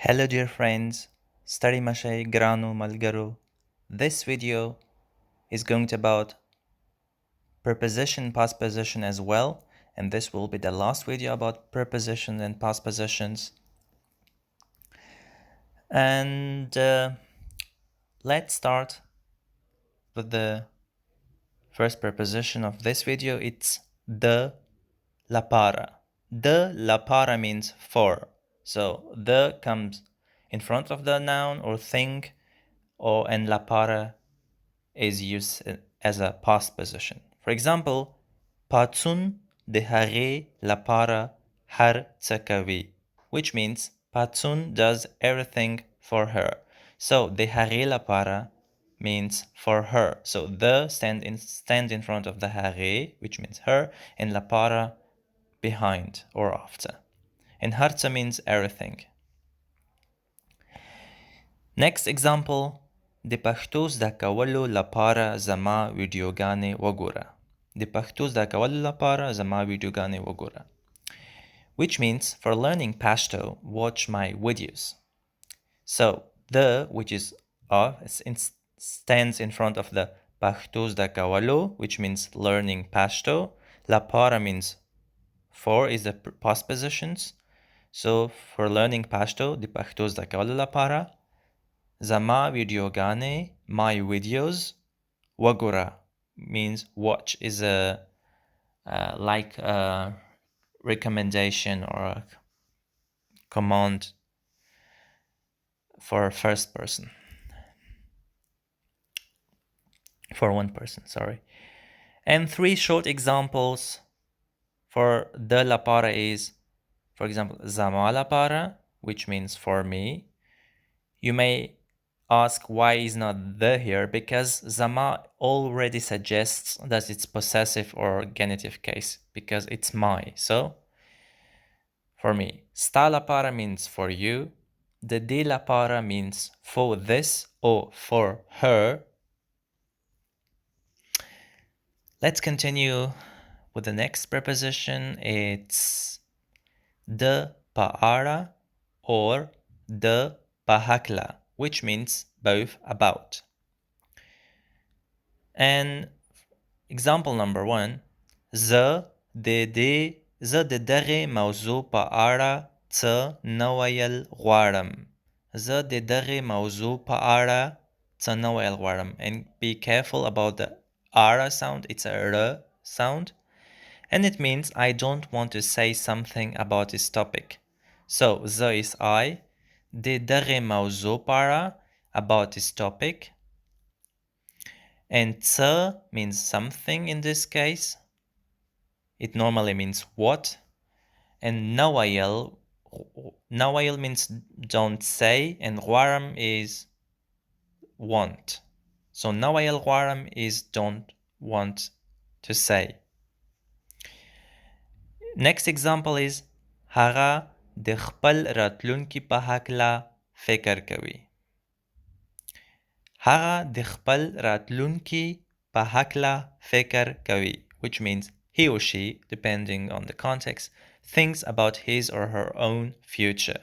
Hello dear friends, Stari Mashay Granu Malgaru. This video is going to about preposition, past position as well, and this will be the last video about prepositions and past positions. And let's start with the first preposition of this video. It's the la para. The la para means for. So the comes in front of the noun or thing, and la para is used as a past position. For example, Patsun dehare la para har tsakavi, which means Patsun does everything for her. So dehare la para means for her. So the stand in front of the hare, which means her, and la para behind or after. And harta means everything. Next example, د پښتو زده کولو لپاره زما ویډیوګانې وګوره. د پښتو زده کولو لپاره زما ویډیوګانې وګوره. Which means for learning Pashto, watch my videos. So the, which is stands in front of the پښتو زده کولو, which means learning Pashto. لپاره means for is the past positions. So for learning Pashto, د پښتو زده کولو لپاره Zama videogane, my videos. Wagura means watch, is like a recommendation or a command for first person. For one person, sorry. And three short examples for the la para is, for example, Zama la para, which means for me. You may ask why is not the here, because Zama already suggests that it's possessive or genitive case, because it's my. So for me, sta la para means for you, the de la para means for this or for her. Let's continue with the next preposition. It's the paara or the pahakla, which means both about. And example number one, زه د دغه موضوع په اړه څه نه ویل غواړم. زه د دغه موضوع په اړه څه نه ویل غواړم. And be careful about the ara sound. It's a r sound. And it means I don't want to say something about this topic. So زه is I. د دغه موضوع په اړه about this topic. And څه means something in this case. It normally means what. And nawayel means don't say, and غواړم is want. So nawayel غواړم is don't want to say. Next example is هغه د خپل راتلونکي په هکله فکر کوي. هغه د خپل راتلونکي په هکله فکر کوي, which means he or she, depending on the context, thinks about his or her own future.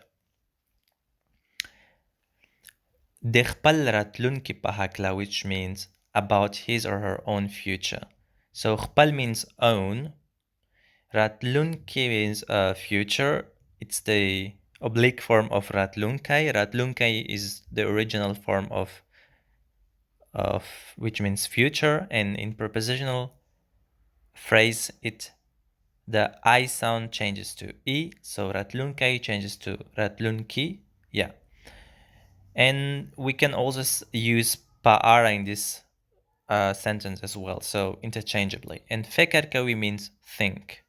د خپل راتلونکي په هکله, which means about his or her own future. So خپل means own. راتلونکي means future. It's the oblique form of ratlunkai. Ratlunkai is the original form of which means future, and in prepositional phrase the I sound changes to E, so ratlunkai changes to ratlunki. Yeah. And we can also use pa'ara in this sentence as well, so interchangeably. And fekarkawi means think.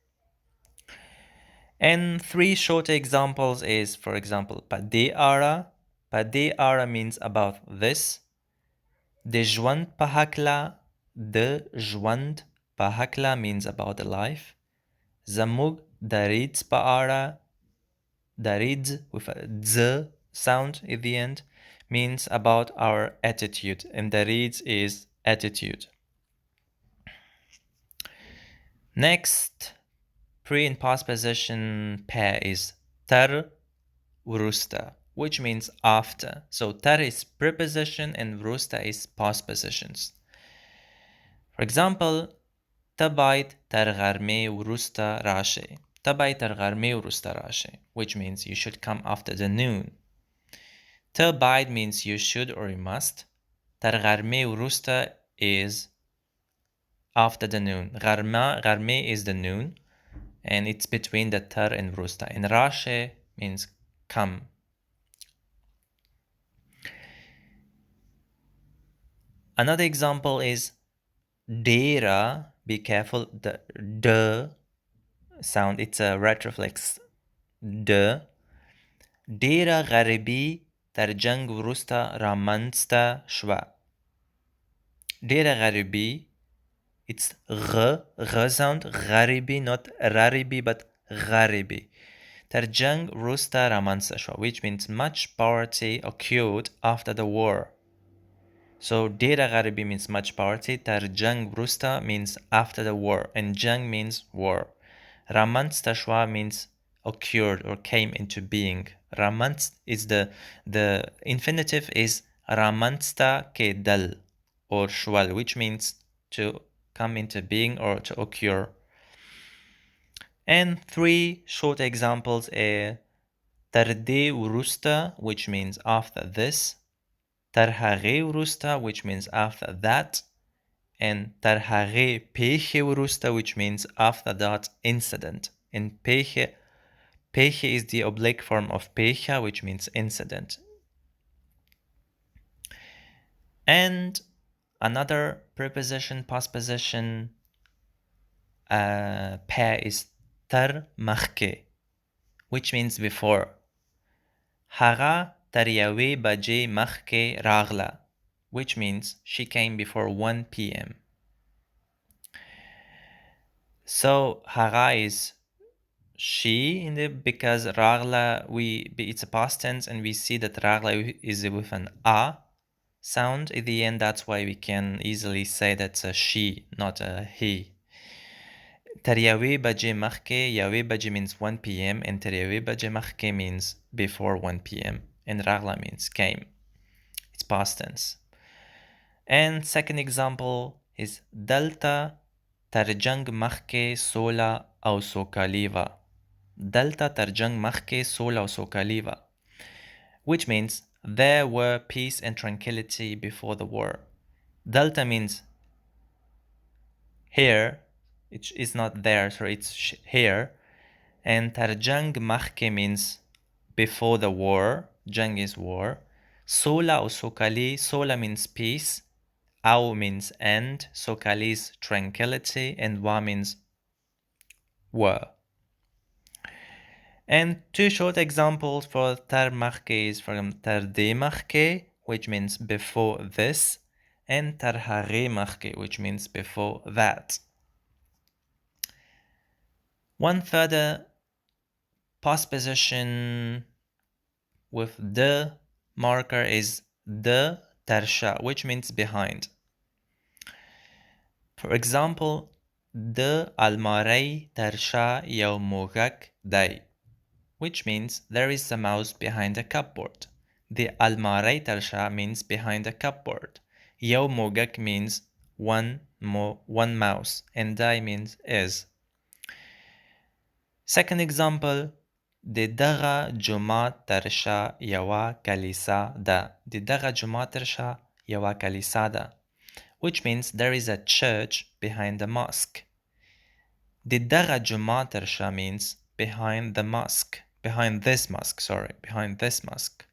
And three short examples is, for example, padeara. Padeara means about this. De ژوند په هکله, de ژوند په هکله means about the life. زموږ د ریځ په اړه, د ریځ with a z sound at the end means about our attitude, and the ریځ is attitude. Next pre and past position pair is tar urusta, which means after. So tar is preposition and vrusta is postpositions. For example, Tabayt targharme urusta rashe. Tabayt targharme urusta rashe, which means you should come after the noon. Tabayt means you should or you must. Targharme urusta is after the noon. Gharme is the noon, and it's between the tar and vrusta. And rashe means come. Another example is dera. Be careful, the d sound, it's a retroflex. D. Dera غربی در جنگ وروستا رامنستا شوا. Dera غربی, it's غ sound, غربی, not raribi, but غربی. در جنگ وروستا رامنستا شوا, which means much poverty occurred after the war. So Dera غربی means much poverty, در جنگ وروستا means after the war, and جنگ means war. Ramansta shwa means occurred or came into being. Ramanst is the infinitive is ramansta ke dal or shwal, which means to come into being or to occur. And three short examples are tarde urusta, which means after this, tarhage urusta, which means after that, and tarhage peche urusta, which means after that incident. And peche is the oblique form of pecha, which means incident. And another preposition, postposition pair is tar machke, which means before. Hara tar yawe baje machke ragla, which means she came before 1 p.m. So hara is she in the, because ragla it's a past tense, and we see that ragla is with an a sound at the end. That's why we can easily say that's a she, not a he. Taryawe baje machke, yawe baje means 1 p.m. and taryawe baje machke means before 1 p.m. and ragla means came. It's past tense. And second example is dalta tarjang machke sola au sokaliva. Dalta tarjang machke sola au sokaliva, which means there were peace and tranquility before the war. Delta means here, it is not there, so it's here. And tarjang machke means before the war, jang is war. Sola or sokali, sola means peace, au means end, sokali is tranquility, and wa means war. And two short examples for tar machke is from tarde machke, which means before this, and tarhare machke, which means before that. One further postposition with the marker is the tarsha, which means behind. For example, the almarei tarsha yaumogak day, which means there is a mouse behind a cupboard. The almarei tarsha means behind a cupboard. Yaumogak means one mouse, and day means is. Second example, ددغه جماعت ترشا یوه کلیسا ده. ددغه جماعت ترشا یوه کلیسا ده, which means there is a church behind the mosque. ددغه جماعت ترشا means behind the mosque, behind this mosque.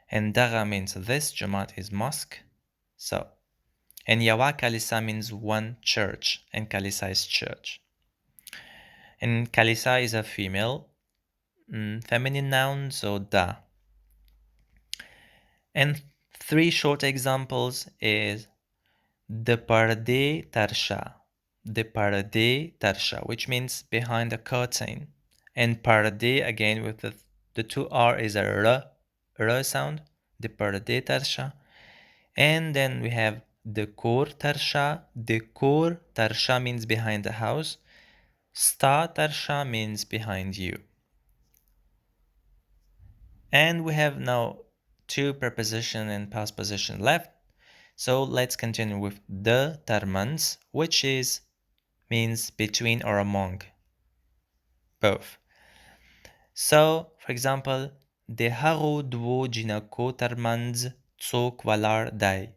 And daga means this, Jumat is mosque. So, and yawa kalisa means one church, and kalisa is church. And kalisa is a female, feminine noun, so da. And three short examples is the parde tarsha. The parde tarsha, which means behind the curtain. And parde again with the two R is a r sound. The parde tarsha. And then we have the kor tarsha. The kor tarsha means behind the house. Sta tarsha means behind you. And we have now two preposition and past position left. So let's continue with the termans, which means between or among, both. So, for example, de haro dwo jinako termans tsok valar dai.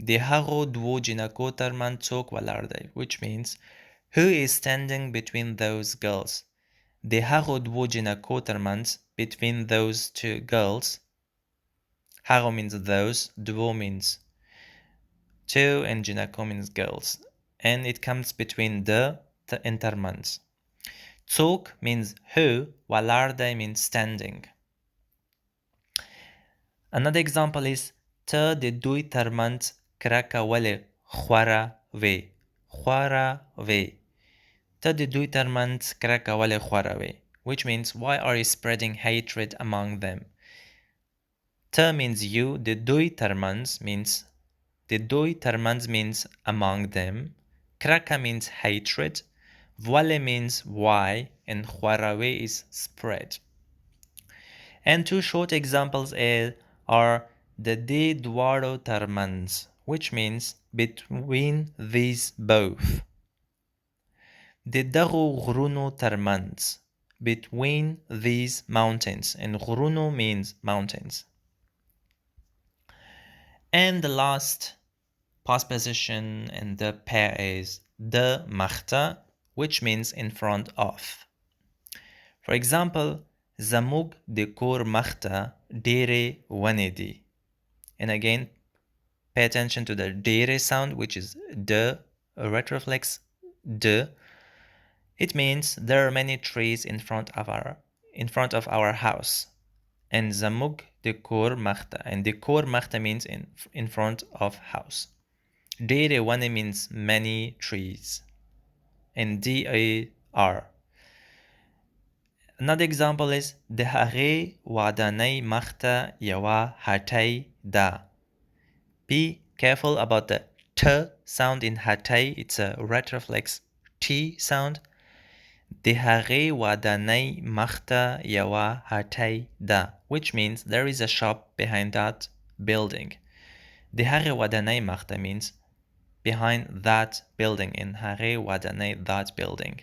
De haro dwo jinako terman tsok valar dai, which means who is standing between those girls. De haro dwo jinako termans, between those two girls. Haro means those, dwo means two, and jinako means girls. And it comes between the intermans. Tsok means who, valarde means standing. Another example is te de dui termans kraka wale khwara ve. Khwara ve. Te de dui termans kraka wale khwara ve. Which means, why are you spreading hatred among them? Te means you, the dui termans means among them. Kraka means hatred. Vale means why, and khwarawe is spread. And two short examples are the de duaro termans, which means between these both. De daru gruno termans, between these mountains, and gruno means mountains. And the last past position in the pair is de machta, which means in front of. For example, Zamug de kor machta dere wanedi. And again, pay attention to the dere sound, which is de, a retroflex de. It means there are many trees in front of our house. And Zamug de kor machta, and de kor machta means in front of house. Dere wane means many trees, and D-A-R. Another example is Dehare wadanai machta yawa hatay da. Be careful about the t sound in hatay. It's a retroflex t sound. Dehare wadanai machta yawa hatay da, which means there is a shop behind that building. Dehare wadanai machta means behind that building, in Hare Wadanai, that building.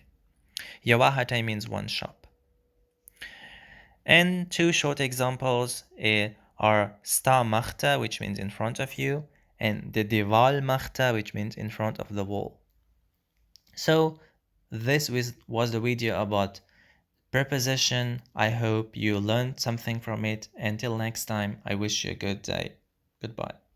Yawa hatay means one shop. And two short examples are sta machta, which means in front of you, and the dival machta, which means in front of the wall. So this was the video about preposition. I hope you learned something from it. Until next time, I wish you a good day. Goodbye.